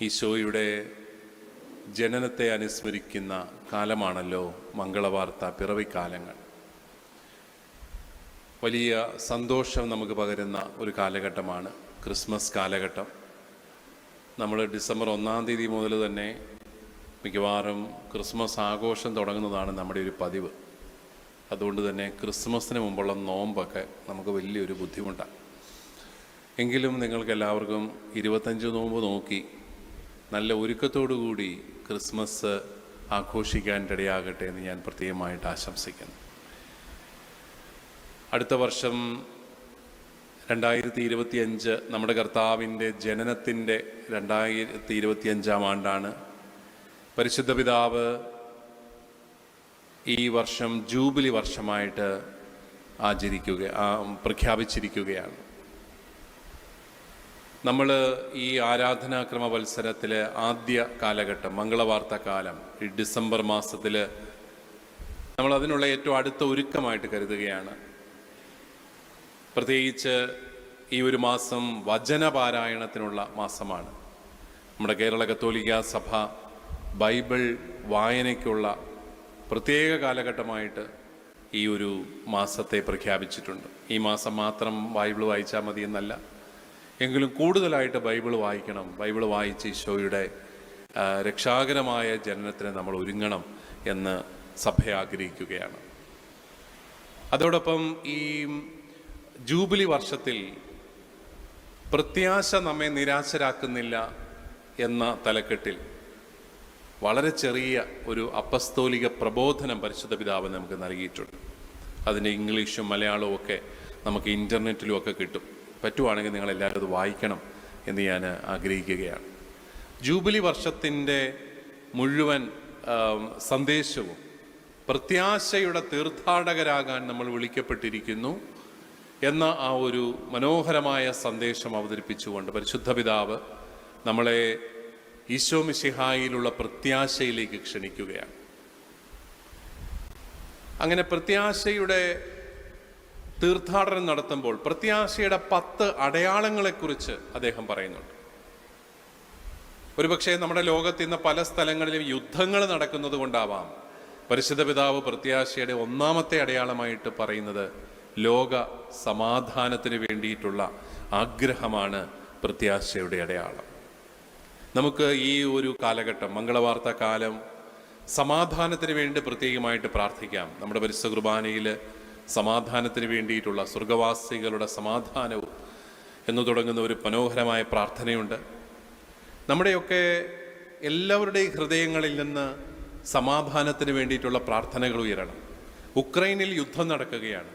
ഈശോയുടെ ജനനത്തെ അനുസ്മരിക്കുന്ന കാലമാണല്ലോ മംഗളവാർത്ത പിറവിക്കാലങ്ങൾ. വലിയ സന്തോഷം നമുക്ക് പകരുന്ന ഒരു കാലഘട്ടമാണ് ക്രിസ്മസ് കാലഘട്ടം. നമ്മൾ ഡിസംബർ 1-ാം തീയതി മുതൽ തന്നെ മിക്കവാറും ക്രിസ്മസ് ആഘോഷം തുടങ്ങുന്നതാണ് നമ്മുടെ ഒരു പതിവ്. അതുകൊണ്ട് തന്നെ ക്രിസ്മസിന് മുമ്പുള്ള നോമ്പൊക്കെ നമുക്ക് വലിയൊരു ബുദ്ധിമുട്ടാണ്. എങ്കിലും നിങ്ങൾക്ക് എല്ലാവർക്കും 25 നോമ്പ് നോക്കി നല്ല ഒരുക്കത്തോടുകൂടി ക്രിസ്മസ് ആഘോഷിക്കാൻ ഇടയാകട്ടെ എന്ന് ഞാൻ പ്രത്യേകമായിട്ട് ആശംസിക്കുന്നു. അടുത്ത വർഷം 2025 നമ്മുടെ കർത്താവിൻ്റെ ജനനത്തിൻ്റെ 2025-ാം ആണ്ടാണ്. പരിശുദ്ധ പിതാവ് ഈ വർഷം ജൂബിലി വർഷമായിട്ട് പ്രഖ്യാപിച്ചിരിക്കുകയാണ്. നമ്മൾ ഈ ആരാധനാക്രമ വത്സരത്തിലെ ആദ്യ കാലഘട്ടം മംഗളവാർത്ത കാലം ഈ ഡിസംബർ മാസത്തിൽ നമ്മൾ അതിനുള്ള ഏറ്റവും അടുത്ത ഒരുക്കമായിട്ട് കരുതുകയാണ്. പ്രത്യേകിച്ച് ഈ ഒരു മാസം വചനപാരായണത്തിനുള്ള മാസമാണ്. നമ്മുടെ കേരള കത്തോലിക്ക സഭ ബൈബിൾ വായനയ്ക്കുള്ള പ്രത്യേക കാലഘട്ടമായിട്ട് ഈ ഒരു മാസത്തെ പ്രഖ്യാപിച്ചിട്ടുണ്ട്. ഈ മാസം മാത്രം ബൈബിൾ വായിച്ചാൽ മതി എന്നല്ല, എങ്കിലും കൂടുതലായിട്ട് ബൈബിൾ വായിക്കണം. ബൈബിൾ വായിച്ച് ഈശോയുടെ രക്ഷാകരമായ ജനനത്തിന് നമ്മൾ ഒരുങ്ങണം എന്ന് സഭ ആഗ്രഹിക്കുകയാണ്. അതോടൊപ്പം ഈ ജൂബിലി വർഷത്തിൽ പ്രത്യാശ നമ്മെ നിരാശരാക്കുന്നില്ല എന്ന തലക്കെട്ടിൽ വളരെ ചെറിയ ഒരു അപ്പസ്തോലിക പ്രബോധനം പരിശുദ്ധ പിതാവ് നമുക്ക് നൽകിയിട്ടുണ്ട്. അതിൻ്റെ ഇംഗ്ലീഷും മലയാളവും ഒക്കെ നമുക്ക് ഇൻ്റർനെറ്റിലും ഒക്കെ കിട്ടും. പറ്റുവാണെങ്കിൽ നിങ്ങളെല്ലാവരും അത് വായിക്കണം എന്ന് ഞാൻ ആഗ്രഹിക്കുകയാണ്. ജൂബിലി വർഷത്തിൻ്റെ മുഴുവൻ സന്ദേശവും പ്രത്യാശയുടെ തീർത്ഥാടകരാകാൻ നമ്മൾ വിളിക്കപ്പെട്ടിരിക്കുന്നു എന്ന ആ ഒരു മനോഹരമായ സന്ദേശം അവതരിപ്പിച്ചുകൊണ്ട് പരിശുദ്ധ പിതാവ് നമ്മളെ ഈശോ മിശിഹായിലുള്ള പ്രത്യാശയിലേക്ക് ക്ഷണിക്കുകയാണ്. അങ്ങനെ പ്രത്യാശയുടെ തീർത്ഥാടനം നടത്തുമ്പോൾ പ്രത്യാശയുടെ 10 അടയാളങ്ങളെക്കുറിച്ച് അദ്ദേഹം പറയുന്നുണ്ട്. ഒരുപക്ഷെ നമ്മുടെ ലോകത്ത് ഇന്ന് പല സ്ഥലങ്ങളിലും യുദ്ധങ്ങൾ നടക്കുന്നത് കൊണ്ടാവാം പരിശുദ്ധ പിതാവ് പ്രത്യാശയുടെ 1-ാമത്തെ അടയാളമായിട്ട് പറയുന്നത് ലോക സമാധാനത്തിന് വേണ്ടിയിട്ടുള്ള ആഗ്രഹമാണ് പ്രത്യാശയുടെ അടയാളം. നമുക്ക് ഈ ഒരു കാലഘട്ടം മംഗളവാർത്ത കാലം സമാധാനത്തിന് വേണ്ടി പ്രത്യേകമായിട്ട് പ്രാർത്ഥിക്കാം. നമ്മുടെ പരിശുദ്ധ കുർബാനയിൽ സമാധാനത്തിന് വേണ്ടിയിട്ടുള്ള സ്വർഗവാസികളുടെ സമാധാനവും എന്ന് തുടങ്ങുന്ന ഒരു മനോഹരമായ പ്രാർത്ഥനയുണ്ട്. നമ്മുടെയൊക്കെ എല്ലാവരുടെയും ഹൃദയങ്ങളിൽ നിന്ന് സമാധാനത്തിന് വേണ്ടിയിട്ടുള്ള പ്രാർത്ഥനകൾ ഉയരണം. ഉക്രൈനിൽ യുദ്ധം നടക്കുകയാണ്.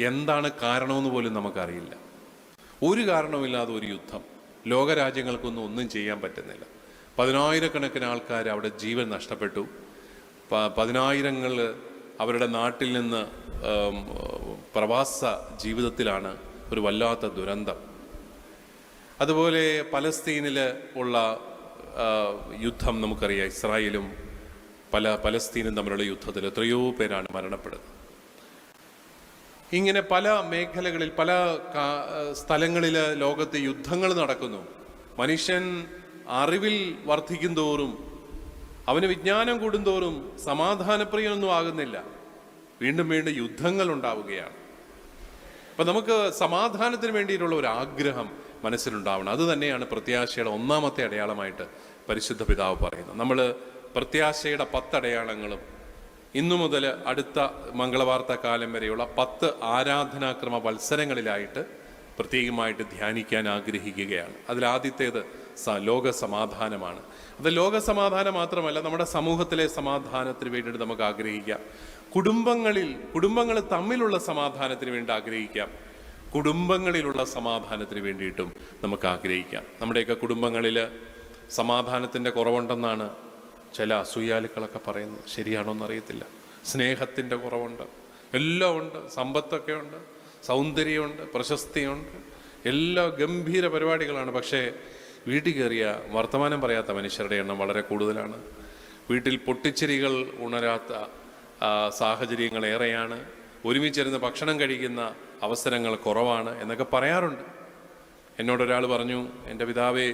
എന്താണ് കാരണമെന്ന് പോലും നമുക്കറിയില്ല. ഒരു കാരണവുമില്ലാതെ ഒരു യുദ്ധം. ലോകരാജ്യങ്ങൾക്കൊന്നും ഒന്നും ചെയ്യാൻ പറ്റുന്നില്ല. 10,000-കണക്കിന് ആൾക്കാർ അവിടെ ജീവൻ നഷ്ടപ്പെട്ടു. 10,000-ങ്ങൾ അവരുടെ നാട്ടിൽ നിന്ന് പ്രവാസ ജീവിതത്തിലാണ്. ഒരു വല്ലാത്ത ദുരന്തം. അതുപോലെ പലസ്തീനിൽ ഉള്ള യുദ്ധം നമുക്കറിയാം. ഇസ്രായേലും പലസ്തീനും തമ്മിലുള്ള യുദ്ധത്തിൽ എത്രയോ പേരാണ് മരണപ്പെടുന്നത്. ഇങ്ങനെ പല മേഖലകളിൽ പല സ്ഥലങ്ങളിൽ ലോകത്ത് യുദ്ധങ്ങൾ നടക്കുന്നു. മനുഷ്യൻ അറിവിൽ വർദ്ധിക്കും തോറും അവന് വിജ്ഞാനം കൂടുന്തോറും സമാധാനപ്രിയൊന്നും ആകുന്നില്ല. വീണ്ടും വീണ്ടും യുദ്ധങ്ങൾ ഉണ്ടാവുകയാണ്. അപ്പം നമുക്ക് സമാധാനത്തിന് വേണ്ടിയിട്ടുള്ള ഒരു ആഗ്രഹം മനസ്സിലുണ്ടാവണം. അത് തന്നെയാണ് പ്രത്യാശയുടെ 1-ാമത്തെ അടയാളമായിട്ട് പരിശുദ്ധ പിതാവ് പറയുന്നത്. നമ്മൾ പ്രത്യാശയുടെ 10 അടയാളങ്ങളും ഇന്നു മുതൽ അടുത്ത മംഗളവാർത്ത കാലം വരെയുള്ള 10 ആരാധനാക്രമ വത്സരങ്ങളിലായിട്ട് പ്രത്യേകമായിട്ട് ധ്യാനിക്കാൻ ആഗ്രഹിക്കുകയാണ്. അതിലാദ്യത്തേത് ലോക സമാധാനമാണ്. അത് ലോക സമാധാനം മാത്രമല്ല, നമ്മുടെ സമൂഹത്തിലെ സമാധാനത്തിന് വേണ്ടിയിട്ട് നമുക്ക് ആഗ്രഹിക്കാം. കുടുംബങ്ങൾ തമ്മിലുള്ള സമാധാനത്തിന് വേണ്ടി ആഗ്രഹിക്കാം. കുടുംബങ്ങളിലുള്ള സമാധാനത്തിന് വേണ്ടിയിട്ടും നമുക്ക് ആഗ്രഹിക്കാം. നമ്മുടെയൊക്കെ കുടുംബങ്ങളിൽ സമാധാനത്തിൻ്റെ കുറവുണ്ടെന്നാണ് ചില അസൂയാലുക്കളൊക്കെ പറയുന്നത്. ശരിയാണോ എന്നറിയത്തില്ല. സ്നേഹത്തിൻ്റെ കുറവുണ്ട്, എല്ലാം ഉണ്ട്. സമ്പത്തൊക്കെ ഉണ്ട്, സൗന്ദര്യമുണ്ട്, പ്രശസ്തിയുണ്ട്, എല്ലാ ഗംഭീര പരിപാടികളാണ്. പക്ഷേ വീട്ടിൽ കയറിയ വർത്തമാനം പറയാത്ത മനുഷ്യരുടെ എണ്ണം വളരെ കൂടുതലാണ്. വീട്ടിൽ പൊട്ടിച്ചിരികൾ ഉണരാത്ത സാഹചര്യങ്ങൾ ഏറെയാണ്. ഒരുമിച്ചിരുന്ന് ഭക്ഷണം കഴിക്കുന്ന അവസരങ്ങൾ കുറവാണ് എന്നൊക്കെ പറയാറുണ്ട്. എന്നോടൊരാൾ പറഞ്ഞു, എൻ്റെ പിതാവേ,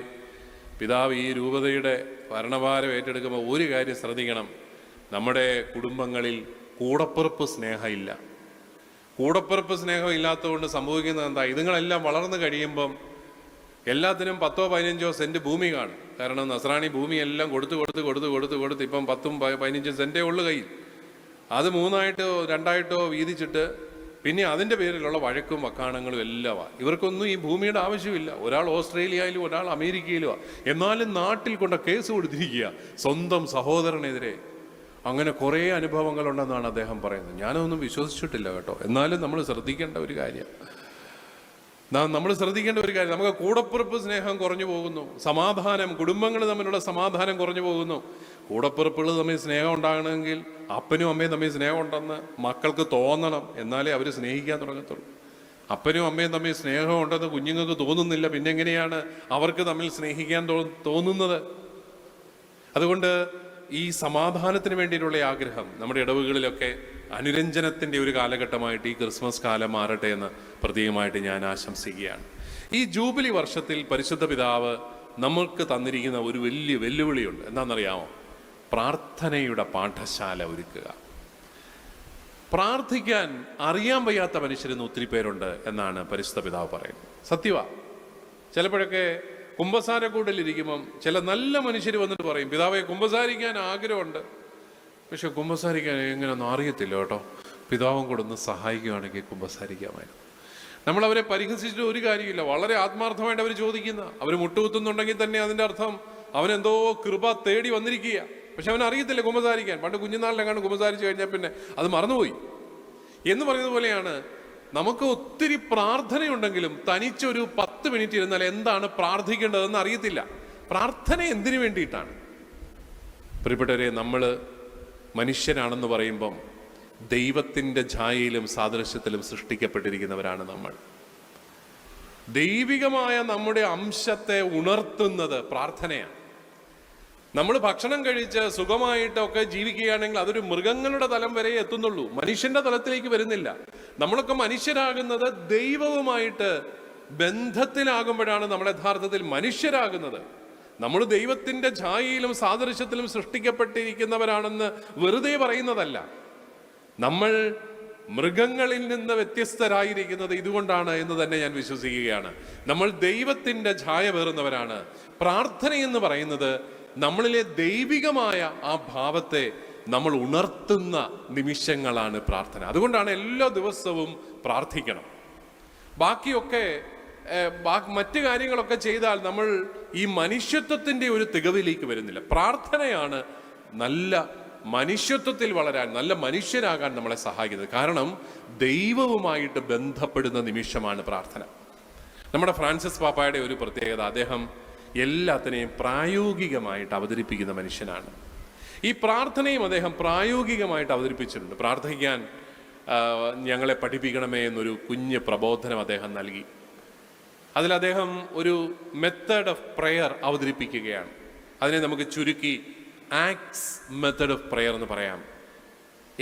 പിതാവ് ഈ രൂപതയുടെ ഭരണഭാരം ഏറ്റെടുക്കുമ്പോൾ ഒരു കാര്യം ശ്രദ്ധിക്കണം. നമ്മുടെ കുടുംബങ്ങളിൽ കൂടപ്പിറപ്പ് സ്നേഹമില്ല. കൂടപ്പിറപ്പ് സ്നേഹം ഇല്ലാത്തതുകൊണ്ട് സംഭവിക്കുന്നത് എന്താ? ഇതുങ്ങളെല്ലാം വളർന്നു കഴിയുമ്പം എല്ലാത്തിനും 10-15 സെൻറ്റ് ഭൂമി കാണും. കാരണം നസ്രാണി ഭൂമിയെല്ലാം കൊടുത്ത് ഇപ്പം 10-15 സെൻറ്റേ ഉള്ളു കയ്യിൽ. അത് 3ആയിട്ടോ 2ആയിട്ടോ വീതിച്ചിട്ട് പിന്നെ അതിൻ്റെ പേരിലുള്ള വഴക്കും വക്കാണങ്ങളും എല്ലാമാണ്. ഇവർക്കൊന്നും ഈ ഭൂമിയുടെ ആവശ്യമില്ല. ഒരാൾ ഓസ്ട്രേലിയയിലും ഒരാൾ അമേരിക്കയിലുമാണ്. എന്നാലും നാട്ടിൽ കൊണ്ട് കേസ് കൊടുത്തിരിക്കുക സ്വന്തം സഹോദരനെതിരെ. അങ്ങനെ കുറേ അനുഭവങ്ങളുണ്ടെന്നാണ് അദ്ദേഹം പറയുന്നത്. ഞാനതൊന്നും വിശ്വസിച്ചിട്ടില്ല കേട്ടോ. എന്നാലും നമ്മൾ ശ്രദ്ധിക്കേണ്ട ഒരു കാര്യം, നമുക്ക് കൂടപ്പിറപ്പ് സ്നേഹം കുറഞ്ഞു പോകുന്നു. സമാധാനം, കുടുംബങ്ങൾ തമ്മിലുള്ള സമാധാനം കുറഞ്ഞു പോകുന്നു. കൂടപ്പിറപ്പുകൾ തമ്മിൽ സ്നേഹം ഉണ്ടാകണമെങ്കിൽ അപ്പനും അമ്മയും തമ്മിൽ സ്നേഹം ഉണ്ടെന്ന് മക്കൾക്ക് തോന്നണം. എന്നാലേ അവർ സ്നേഹിക്കാൻ തുടങ്ങത്തുള്ളൂ. അപ്പനും അമ്മയും തമ്മിൽ സ്നേഹം ഉണ്ടെന്ന് കുഞ്ഞുങ്ങൾക്ക് തോന്നുന്നില്ല, പിന്നെ എങ്ങനെയാണ് അവർക്ക് തമ്മിൽ സ്നേഹിക്കാൻ തോന്നുന്നത്? അതുകൊണ്ട് ഈ സമാധാനത്തിന് വേണ്ടിയിട്ടുള്ള ആഗ്രഹം നമ്മുടെ ഇടവുകളിലൊക്കെ അനുരഞ്ജനത്തിൻ്റെ ഒരു കാലഘട്ടമായിട്ട് ഈ ക്രിസ്മസ് കാലം മാറട്ടെ എന്ന് പ്രത്യേകമായിട്ട് ഞാൻ ആശംസിക്കുകയാണ്. ഈ ജൂബിലി വർഷത്തിൽ പരിശുദ്ധ പിതാവ് നമ്മൾക്ക് തന്നിരിക്കുന്ന ഒരു വലിയ വെല്ലുവിളിയുണ്ട്. എന്താണെന്നറിയാമോ? പ്രാർത്ഥനയുടെ പാഠശാല ഒരുക്കുക. പ്രാർത്ഥിക്കാൻ അറിയാൻ വയ്യാത്ത മനുഷ്യരിന്ന് ഒത്തിരി പേരുണ്ട് എന്നാണ് പരിശുദ്ധ പിതാവ് പറയുന്നത്. സത്യമാണ്. ചിലപ്പോഴൊക്കെ കുമ്പസാരക്കൂട്ടിലിരിക്കുമ്പം ചില നല്ല മനുഷ്യർ വന്നിട്ട് പറയും, പിതാവെ കുമ്പസാരിക്കാൻ ആഗ്രഹമുണ്ട്, പക്ഷെ കുമ്പസാരിക്കാൻ എങ്ങനെയൊന്നും അറിയത്തില്ല കേട്ടോ, പിതാവും കൂടെ ഒന്ന് സഹായിക്കുകയാണെങ്കിൽ കുമ്പസാരിക്കാമായിരുന്നു. നമ്മളവരെ പരിഹസിച്ചിട്ട് ഒരു കാര്യമില്ല. വളരെ ആത്മാർത്ഥമായിട്ട് അവർ ചോദിക്കുന്ന, അവർ മുട്ടുകുത്തുന്നുണ്ടെങ്കിൽ തന്നെ അതിൻ്റെ അർത്ഥം അവനെന്തോ കൃപ തേടി വന്നിരിക്കുക. പക്ഷെ അവൻ അറിയത്തില്ല കുമ്പസാരിക്കാൻ. പണ്ട് കുഞ്ഞുനാളിലെങ്ങാണ്ട് കുമ്പസാരിച്ചു കഴിഞ്ഞാൽ പിന്നെ അത് മറന്നുപോയി എന്ന് പറയുന്നതുപോലെയാണ്. നമുക്ക് ഒത്തിരി പ്രാർത്ഥനയുണ്ടെങ്കിലും തനിച്ചൊരു 10 മിനിറ്റ് ഇരുന്നാൽ എന്താണ് പ്രാർത്ഥിക്കേണ്ടതെന്ന് അറിയത്തില്ല. പ്രാർത്ഥന എന്തിനു വേണ്ടിയിട്ടാണ്? പ്രിയപ്പെട്ടവരെ, നമ്മൾ മനുഷ്യനാണെന്ന് പറയുമ്പം ദൈവത്തിൻ്റെ ഛായയിലും സാദൃശ്യത്തിലും സൃഷ്ടിക്കപ്പെട്ടിരിക്കുന്നവരാണ് നമ്മൾ. ദൈവികമായ നമ്മുടെ അംശത്തെ ഉണർത്തുന്നത് പ്രാർത്ഥനയാണ്. നമ്മൾ ഭക്ഷണം കഴിച്ച് സുഖമായിട്ടൊക്കെ ജീവിക്കുകയാണെങ്കിൽ അതൊരു മൃഗങ്ങളുടെ തലം വരെ എത്തുന്നുള്ളൂ, മനുഷ്യന്റെ തലത്തിലേക്ക് വരുന്നില്ല. നമ്മളൊക്കെ മനുഷ്യരാകുന്നത് ദൈവവുമായിട്ട് ബന്ധത്തിലാകുമ്പോഴാണ് നമ്മൾ യഥാർത്ഥത്തിൽ മനുഷ്യരാകുന്നത്. നമ്മൾ ദൈവത്തിൻ്റെ ഛായയിലും സാദൃശ്യത്തിലും സൃഷ്ടിക്കപ്പെട്ടിരിക്കുന്നവരാണെന്ന് വെറുതെ പറയുന്നതല്ല. നമ്മൾ മൃഗങ്ങളിൽ നിന്ന് വ്യത്യസ്തരായിരിക്കുന്നത് ഇതുകൊണ്ടാണ് എന്ന് തന്നെ ഞാൻ വിശ്വസിക്കുകയാണ്. നമ്മൾ ദൈവത്തിൻ്റെ ഛായ പേറുന്നവരാണ്. പ്രാർത്ഥന എന്ന് പറയുന്നത് നമ്മളിലെ ദൈവികമായ ആ ഭാവത്തെ നമ്മൾ ഉണർത്തുന്ന നിമിഷങ്ങളാണ് പ്രാർത്ഥന. അതുകൊണ്ടാണ് എല്ലാ ദിവസവും പ്രാർത്ഥിക്കണം. ബാക്കിയൊക്കെ മറ്റു കാര്യങ്ങളൊക്കെ ചെയ്താൽ നമ്മൾ ഈ മനുഷ്യത്വത്തിൻ്റെ ഒരു തികവിലേക്ക് വരുന്നില്ല. പ്രാർത്ഥനയാണ് നല്ല മനുഷ്യത്വത്തിൽ വളരാൻ, നല്ല മനുഷ്യരാകാൻ നമ്മളെ സഹായിക്കുന്നത്. കാരണം ദൈവവുമായിട്ട് ബന്ധപ്പെടുന്ന നിമിഷമാണ് പ്രാർത്ഥന. നമ്മുടെ ഫ്രാൻസിസ് പാപ്പായുടെ ഒരു പ്രത്യേകത, അദ്ദേഹം എല്ലാത്തിനെയും പ്രായോഗികമായിട്ട് അവതരിപ്പിക്കുന്ന മനുഷ്യനാണ്. ഈ പ്രാർത്ഥനയും അദ്ദേഹം പ്രായോഗികമായിട്ട് അവതരിപ്പിച്ചിട്ടുണ്ട്. പ്രാർത്ഥിക്കാൻ ഞങ്ങളെ പഠിപ്പിക്കണമേ എന്നൊരു കുഞ്ഞ് പ്രബോധനം അദ്ദേഹം നൽകി. അതിൽ അദ്ദേഹം ഒരു മെത്തേഡ് ഓഫ് പ്രെയർ അവതരിപ്പിക്കുകയാണ്. അതിനെ നമുക്ക് ചുരുക്കി ആക്ട്സ് മെത്തേഡ് ഓഫ് പ്രെയർ എന്ന് പറയാം.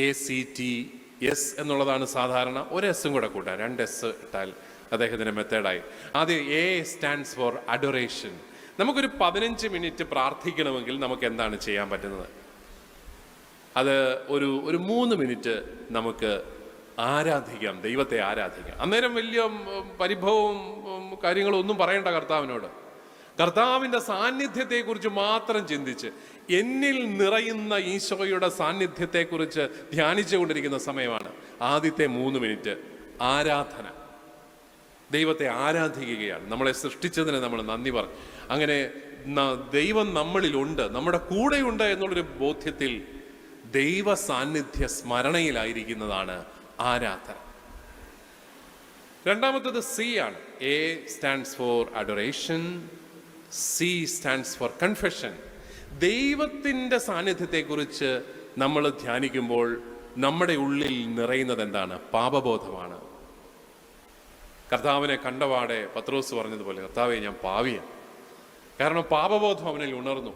ACTS എന്നുള്ളതാണ് സാധാരണ. ഒരു എസ്സും കൂടെ കൂട്ടാം, 2 S ഇട്ടാൽ അദ്ദേഹത്തിൻ്റെ മെത്തേഡായി. ആദ്യം A സ്റ്റാൻഡ്സ് ഫോർ അഡോറേഷൻ. നമുക്കൊരു 15 മിനിറ്റ് പ്രാർത്ഥിക്കണമെങ്കിൽ നമുക്ക് എന്താണ് ചെയ്യാൻ പറ്റുന്നത്? അത് ഒരു 3 മിനിറ്റ് നമുക്ക് ആരാധിക്കാം, ദൈവത്തെ ആരാധിക്കാം. അന്നേരം വലിയ പരിഭവവും കാര്യങ്ങളും ഒന്നും പറയണ്ട കർത്താവിനോട്. കർത്താവിൻ്റെ സാന്നിധ്യത്തെക്കുറിച്ച് മാത്രം ചിന്തിച്ച് എന്നിൽ നിറയുന്ന ഈശോയുടെ സാന്നിധ്യത്തെക്കുറിച്ച് ധ്യാനിച്ചു കൊണ്ടിരിക്കുന്ന സമയമാണ് ആദ്യത്തെ 3 മിനിറ്റ് ആരാധന. ദൈവത്തെ ആരാധിക്കുകയാണ്. നമ്മളെ സൃഷ്ടിച്ചതിന് നമ്മൾ നന്ദി പറഞ്ഞു. അങ്ങനെ ദൈവം നമ്മളിലുണ്ട്, നമ്മുടെ കൂടെയുണ്ട് എന്നുള്ളൊരു ബോധ്യത്തിൽ ദൈവ സാന്നിധ്യ സ്മരണയിലായിരിക്കുന്നതാണ് ആരാധന. രണ്ടാമത്തത് C ആണ്. A stands for adoration, C stands for confession. ദൈവത്തിൻ്റെ സാന്നിധ്യത്തെക്കുറിച്ച് നമ്മൾ ധ്യാനിക്കുമ്പോൾ നമ്മുടെ ഉള്ളിൽ നിറയുന്നത് എന്താണ്? പാപബോധമാണ്. കർത്താവിനെ കണ്ടപാടെ പത്രോസ് പറഞ്ഞതുപോലെ, കർത്താവെ ഞാൻ പാപിയാണ്. കാരണം പാപബോധം അവനിൽ ഉണർന്നു.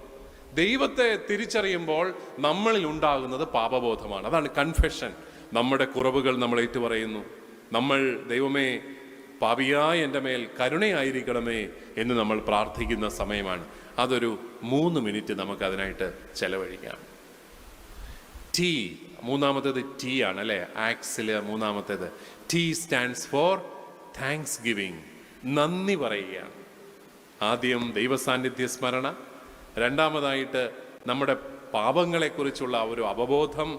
ദൈവത്തെ തിരിച്ചറിയുമ്പോൾ നമ്മളിൽ ഉണ്ടാകുന്നത് പാപബോധമാണ്. അതാണ് കൺഫെഷൻ. നമ്മുടെ കുറവുകൾ നമ്മൾ ഏറ്റുപറയുന്നു. നമ്മൾ ദൈവമേ പാപിയായ എൻ്റെ മേൽ കരുണയായിരിക്കണമേ എന്ന് നമ്മൾ പ്രാർത്ഥിക്കുന്ന സമയമാണ്. അതൊരു 3 മിനിറ്റ് നമുക്ക് അതിനായിട്ട് ചെലവഴിക്കാം. ടി, മൂന്നാമത്തേത് ടി ആണ് അല്ലേ? ആക്സിൽ മൂന്നാമത്തേത് T stands for thanks giving, നന്ദി പറയുകയാണ്. ആദ്യം ദൈവസാന്നിധ്യ സ്മരണ, രണ്ടാമതായിട്ട് നമ്മുടെ പാപങ്ങളെക്കുറിച്ചുള്ള ഒരു അവബോധം,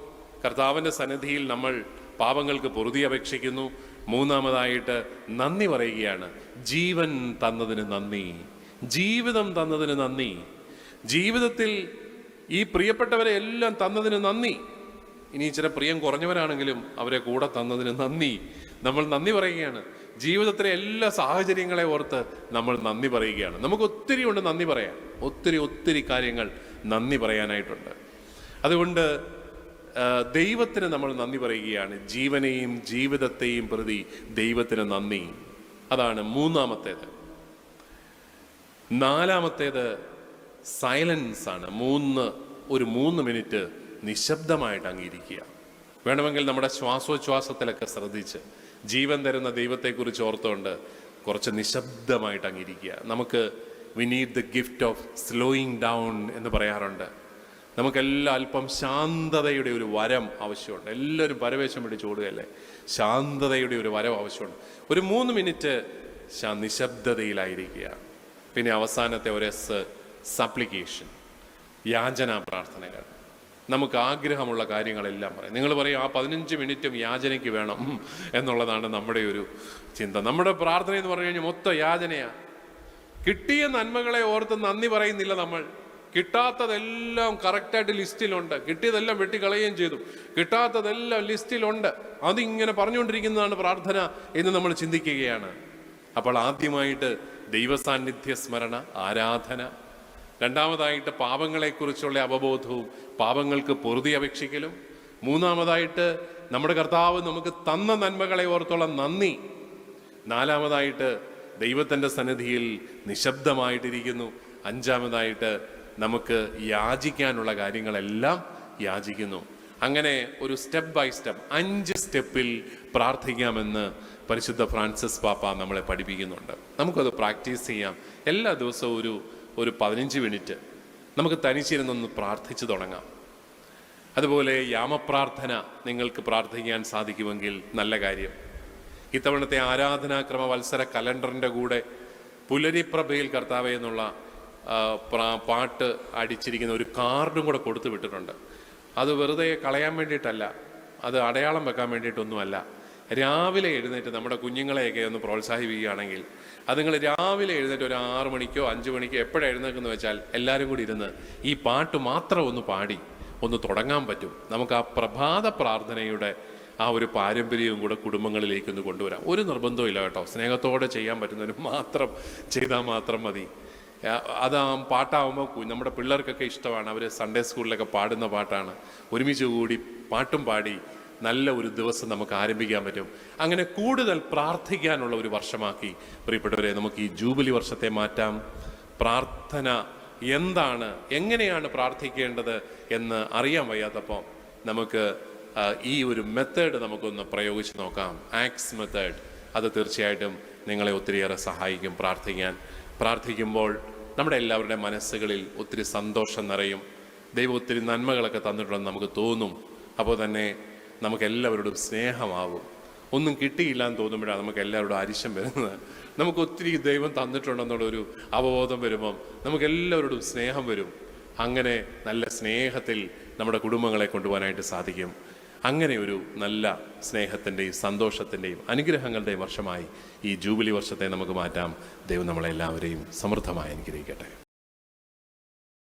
കർത്താവിൻ്റെ സന്നിധിയിൽ നമ്മൾ പാപങ്ങൾക്ക് പൊറുതി അപേക്ഷിക്കുന്നു. മൂന്നാമതായിട്ട് നന്ദി പറയുകയാണ്. ജീവൻ തന്നതിന് നന്ദി, ജീവിതം തന്നതിന് നന്ദി, ജീവിതത്തിൽ ഈ പ്രിയപ്പെട്ടവരെ എല്ലാം തന്നതിന് നന്ദി. ഇനി ഇച്ചിരി പ്രിയം കുറഞ്ഞവരാണെങ്കിലും അവരെ കൂടെ തന്നതിന് നന്ദി. നമ്മൾ നന്ദി പറയുകയാണ്. ജീവിതത്തിലെ എല്ലാ സാഹചര്യങ്ങളെ ഓർത്ത് നമ്മൾ നന്ദി പറയുകയാണ്. നമുക്ക് ഒത്തിരി ഉണ്ട് നന്ദി പറയാൻ, ഒത്തിരി കാര്യങ്ങൾ നന്ദി പറയാനായിട്ടുണ്ട്. അതുകൊണ്ട് ദൈവത്തിന് നമ്മൾ നന്ദി പറയുകയാണ്. ജീവനെയും ജീവിതത്തെയും പ്രതി ദൈവത്തിന് നന്ദി. അതാണ് മൂന്നാമത്തേത്. നാലാമത്തേത് സൈലൻസ് ആണ്. ഒരു 3 മിനിറ്റ് നിശബ്ദമായിട്ട് അങ്ങിരിക്കുക. വേണമെങ്കിൽ നമ്മുടെ ശ്വാസോച്ഛ്വാസത്തിലൊക്കെ ശ്രദ്ധിച്ച് ജീവൻ തരുന്ന ദൈവത്തെക്കുറിച്ച് ഓർത്തുകൊണ്ട് കുറച്ച് നിശബ്ദമായിട്ട് അങ്ങിരിക്കുക. നമുക്ക് we need the gift of slowing down എന്ന് പറയാറുണ്ട്. നമുക്കെല്ലാം അല്പം ശാന്തതയുടെ ഒരു വരം ആവശ്യമുണ്ട്. എല്ലാവരും പരവേശം പിടിച്ച് ഓടുകയല്ലേ? ശാന്തതയുടെ ഒരു വരം ആവശ്യമുണ്ട്. ഒരു 3 മിനിറ്റ് നിശബ്ദതയിലായിരിക്കുക. പിന്നെ അവസാനത്തെ ഒരു സപ്ലിക്കേഷൻ, യാചനാ പ്രാർത്ഥനകൾ. നമുക്ക് ആഗ്രഹമുള്ള കാര്യങ്ങളെല്ലാം പറയാം. നിങ്ങൾ പറയും ആ 15 മിനിറ്റും യാചനയ്ക്ക് വേണം എന്നുള്ളതാണ് നമ്മുടെ ഒരു ചിന്ത. നമ്മുടെ പ്രാർത്ഥന എന്ന് പറഞ്ഞു കഴിഞ്ഞാൽ മൊത്തം യാചനയാണ്. കിട്ടിയ നന്മകളെ ഓർത്ത് നന്ദി പറയുന്നില്ല നമ്മൾ. കിട്ടാത്തതെല്ലാം കറക്റ്റായിട്ട് ലിസ്റ്റിലുണ്ട്. കിട്ടിയതെല്ലാം വെട്ടിക്കളയുകയും ചെയ്തു. കിട്ടാത്തതെല്ലാം ലിസ്റ്റിലുണ്ട്. അതിങ്ങനെ പറഞ്ഞുകൊണ്ടിരിക്കുന്നതാണ് പ്രാർത്ഥന എന്ന് നമ്മൾ ചിന്തിക്കുകയാണ്. അപ്പോൾ ആദ്യമായിട്ട് ദൈവസാന്നിധ്യ സ്മരണ, ആരാധന. രണ്ടാമതായിട്ട് പാപങ്ങളെക്കുറിച്ചുള്ള അവബോധവും പാപങ്ങൾക്ക് പൊറുതി അപേക്ഷിക്കലും. മൂന്നാമതായിട്ട് നമ്മുടെ കർത്താവ് നമുക്ക് തന്ന നന്മകളെ ഓർത്തുള്ള നന്ദി. നാലാമതായിട്ട് ദൈവത്തിൻ്റെ സന്നിധിയിൽ നിശബ്ദമായിട്ടിരിക്കുന്നു. അഞ്ചാമതായിട്ട് നമുക്ക് യാചിക്കാനുള്ള കാര്യങ്ങളെല്ലാം യാചിക്കുന്നു. അങ്ങനെ ഒരു സ്റ്റെപ്പ് ബൈ സ്റ്റെപ്പ് 5 സ്റ്റെപ്പിൽ പ്രാർത്ഥിക്കാമെന്ന് പരിശുദ്ധ ഫ്രാൻസിസ് പാപ്പ നമ്മളെ പഠിപ്പിക്കുന്നുണ്ട്. നമുക്കത് പ്രാക്ടീസ് ചെയ്യാം. എല്ലാ ദിവസവും ഒരു 15 മിനിറ്റ് നമുക്ക് തനിച്ചിരുന്നൊന്ന് പ്രാർത്ഥിച്ചു തുടങ്ങാം. അതുപോലെ യാമപ്രാർത്ഥന നിങ്ങൾക്ക് പ്രാർത്ഥിക്കാൻ സാധിക്കുമെങ്കിൽ നല്ല കാര്യം. ഇത്തവണത്തെ ആരാധനാക്രമ വത്സര കലണ്ടറിൻ്റെ കൂടെ പുലരിപ്രഭയിൽ കർത്താവേ എന്നുള്ള പാട്ട് അടിച്ചിരിക്കുന്ന ഒരു കാർഡും കൂടെ കൊടുത്തു വിട്ടിട്ടുണ്ട്. അത് വെറുതെ കളയാൻ വേണ്ടിയിട്ടല്ല, അത് അടയാളം വെക്കാൻ വേണ്ടിയിട്ടൊന്നുമല്ല. രാവിലെ എഴുന്നേറ്റ് നമ്മുടെ കുഞ്ഞുങ്ങളെയൊക്കെ ഒന്ന് പ്രോത്സാഹിപ്പിക്കുകയാണെങ്കിൽ അത് നിങ്ങൾ രാവിലെ എഴുന്നേറ്റ് ഒരു 6 മണിക്കോ 5 മണിക്കോ എപ്പോഴാണ് എഴുന്നേൽക്കുന്നത് വെച്ചാൽ എല്ലാവരും കൂടി ഇരുന്ന് ഈ പാട്ട് മാത്രം ഒന്ന് പാടി ഒന്ന് തുടങ്ങാൻ പറ്റും. നമുക്ക് ആ പ്രഭാത പ്രാർത്ഥനയുടെ ആ ഒരു പാരമ്പര്യവും കൂടെ കുടുംബങ്ങളിലേക്കൊന്ന് കൊണ്ടുവരാം. ഒരു നിർബന്ധവും ഇല്ല കേട്ടോ. സ്നേഹത്തോടെ ചെയ്യാൻ പറ്റുന്നതിന് മാത്രം ചെയ്താൽ മാത്രം മതി. അത് പാട്ടാവുമ്പോൾ നമ്മുടെ പിള്ളേർക്കൊക്കെ ഇഷ്ടമാണ്. അവർ സൺഡേ സ്കൂളിലൊക്കെ പാടുന്ന പാട്ടാണ്. ഒരുമിച്ച് കൂടി പാട്ടും പാടി നല്ല ഒരു ദിവസം നമുക്ക് ആരംഭിക്കാൻ പറ്റും. അങ്ങനെ കൂടുതൽ പ്രാർത്ഥിക്കാനുള്ള ഒരു വർഷമാക്കി പ്രിയപ്പെട്ടവരെ നമുക്ക് ഈ ജൂബിലി വർഷത്തെ മാറ്റാം. പ്രാർത്ഥന എന്താണ്, എങ്ങനെയാണ് പ്രാർത്ഥിക്കേണ്ടത് എന്ന് അറിയാൻ വയ്യാത്തപ്പോൾ നമുക്ക് ഈ ഒരു മെത്തേഡ് നമുക്കൊന്ന് പ്രയോഗിച്ച് നോക്കാം. ആക്സ് മെത്തേഡ്. അത് തീർച്ചയായിട്ടും നിങ്ങളെ ഒത്തിരിയേറെ സഹായിക്കും പ്രാർത്ഥിക്കുമ്പോൾ നമ്മുടെ എല്ലാവരുടെയും മനസ്സുകളിൽ ഒത്തിരി സന്തോഷം നിറയും. ദൈവം ഒത്തിരി നന്മകളൊക്കെ തന്നിട്ടുണ്ടെന്ന് നമുക്ക് തോന്നും. അപ്പോൾ തന്നെ നമുക്ക് എല്ലാവരോടും സ്നേഹമാവും. ഒന്നും കിട്ടിയില്ല എന്ന് തോന്നുമ്പോഴാണ് നമുക്ക് എല്ലാവരോടും അരിശം വരുന്നത്. നമുക്ക് ഒത്തിരി ദൈവം തന്നിട്ടുണ്ടെന്നുള്ളൊരു അവബോധം വരുമ്പം നമുക്ക് എല്ലാവരോടും സ്നേഹം വരും. അങ്ങനെ നല്ല സ്നേഹത്തിൽ നമ്മുടെ കുടുംബങ്ങളെ കൊണ്ടുപോകാനായിട്ട് സാധിക്കും. അങ്ങനെ ഒരു നല്ല സ്നേഹത്തിൻ്റെയും സന്തോഷത്തിൻ്റെയും അനുഗ്രഹങ്ങളുടെയും വർഷമായി ഈ ജൂബിലി വർഷത്തെ നമുക്ക് മാറ്റാം. ദൈവം നമ്മളെല്ലാവരെയും സമൃദ്ധമായി അനുഗ്രഹിക്കട്ടെ.